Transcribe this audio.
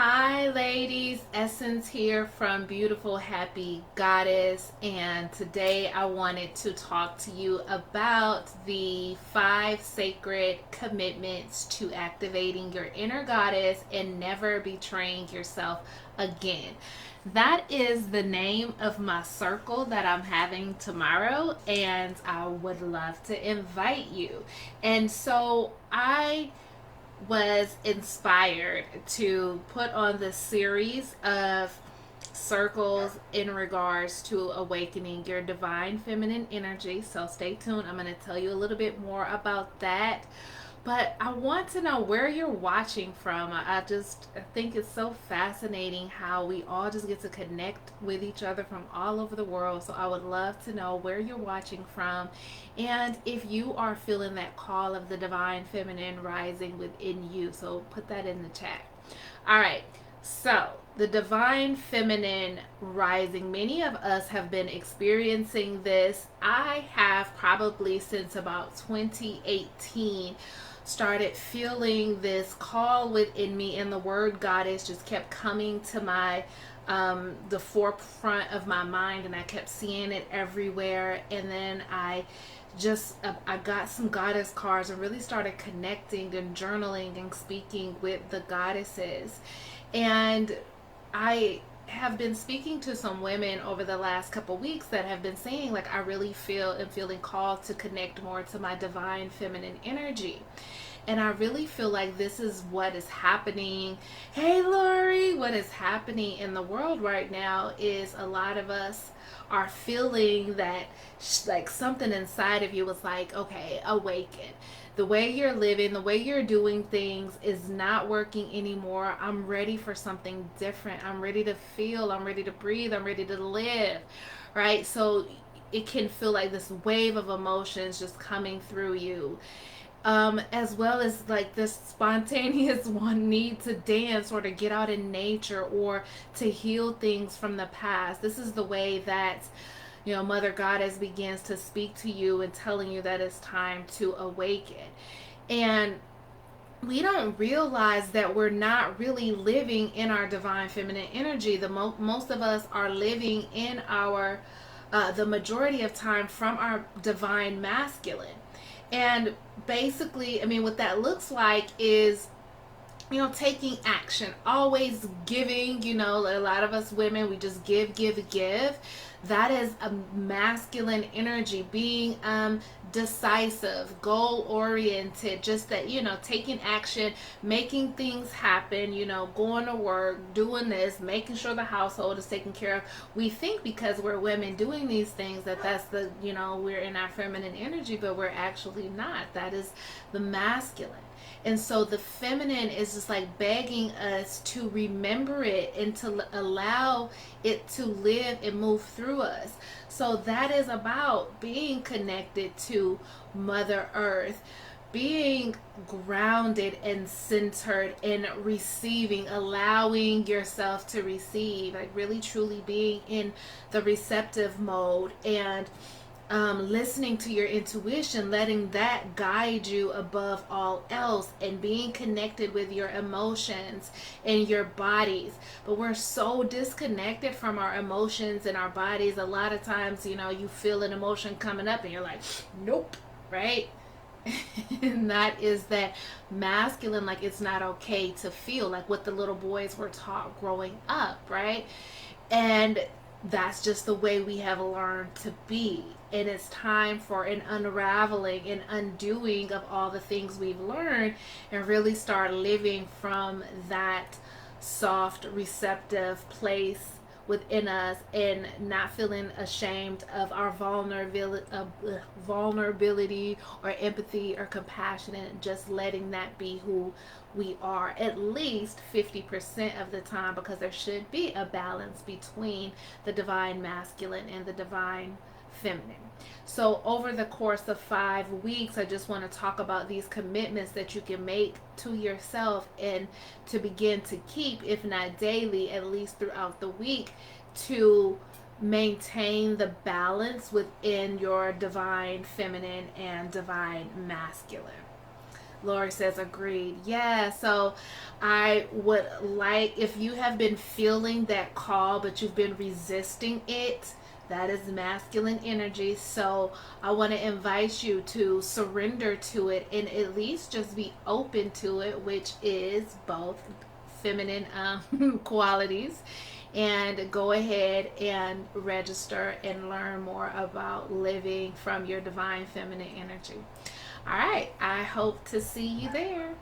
Hi, ladies. Essence here from Beautiful Happy Goddess. And today I wanted to talk to you about the 5 sacred commitments to activating your inner goddess and never betraying yourself again. That is the name of my circle that I'm having tomorrow, and I would love to invite you. And so I was inspired to put on this series of circles in regards to awakening your divine feminine energy. So stay tuned. I'm going to tell you a little bit more about that. But I want to know where you're watching from. I think it's so fascinating how we all just get to connect with each other from all over the world. So I would love to know where you're watching from and if you are feeling that call of the divine feminine rising within you. So put that in the chat. All right. So, the divine feminine rising, many of us have been experiencing this. I have probably since about 2018 started feeling this call within me, and the word goddess just kept coming to my the forefront of my mind, and I kept seeing it everywhere. And then I got some goddess cards and really started connecting and journaling and speaking with the goddesses. And I have been speaking to some women over the last couple weeks that have been saying, like, I really am feeling called to connect more to my divine feminine energy. And I really feel like this is what is happening. Hey, Lori, what is happening in the world right now is a lot of us are feeling that, like, something inside of you was like, okay, awaken. The way you're living, the way you're doing things is not working anymore. I'm ready for something different. I'm ready to feel. I'm ready to breathe. I'm ready to live. Right? So it can feel like this wave of emotions just coming through you. As well as like this spontaneous one need to dance or to get out in nature or to heal things from the past. This is the way that Mother Goddess begins to speak to you and telling you that it's time to awaken. And we don't realize that we're not really living in our divine feminine energy. Most of us are living in our the majority of time from our divine masculine. And basically, I mean, what that looks like is taking action, always giving. A lot of us women, we just give, give, give. That is a masculine energy, being decisive, goal oriented, just that, taking action, making things happen, going to work, doing this, making sure the household is taken care of. We think because we're women doing these things that that's we're in our feminine energy, but we're actually not. That is the masculine. And so the feminine is just like begging us to remember it and to allow it to live and move through us. So that is about being connected to Mother Earth, being grounded and centered and receiving, allowing yourself to receive, like really truly being in the receptive mode and listening to your intuition, letting that guide you above all else, and being connected with your emotions and your bodies. But we're so disconnected from our emotions and our bodies. A lot of times, you feel an emotion coming up and you're like, nope, right? And that is that masculine, like it's not okay to feel, like what the little boys were taught growing up, right? And that's just the way we have learned to be. And it's time for an unraveling and undoing of all the things we've learned and really start living from that soft, receptive place within us and not feeling ashamed of our vulnerability or empathy or compassion, and just letting that be who we are at least 50% of the time, because there should be a balance between the divine masculine and the divine feminine. So over the course of 5 weeks, I just want to talk about these commitments that you can make to yourself and to begin to keep, if not daily, at least throughout the week, to maintain the balance within your divine feminine and divine masculine. Lori says agreed. Yeah, so I would like, if you have been feeling that call but you've been resisting it, that is masculine energy. So I want to invite you to surrender to it and at least just be open to it, which is both feminine qualities. And go ahead and register and learn more about living from your divine feminine energy. All right, I hope to see you there.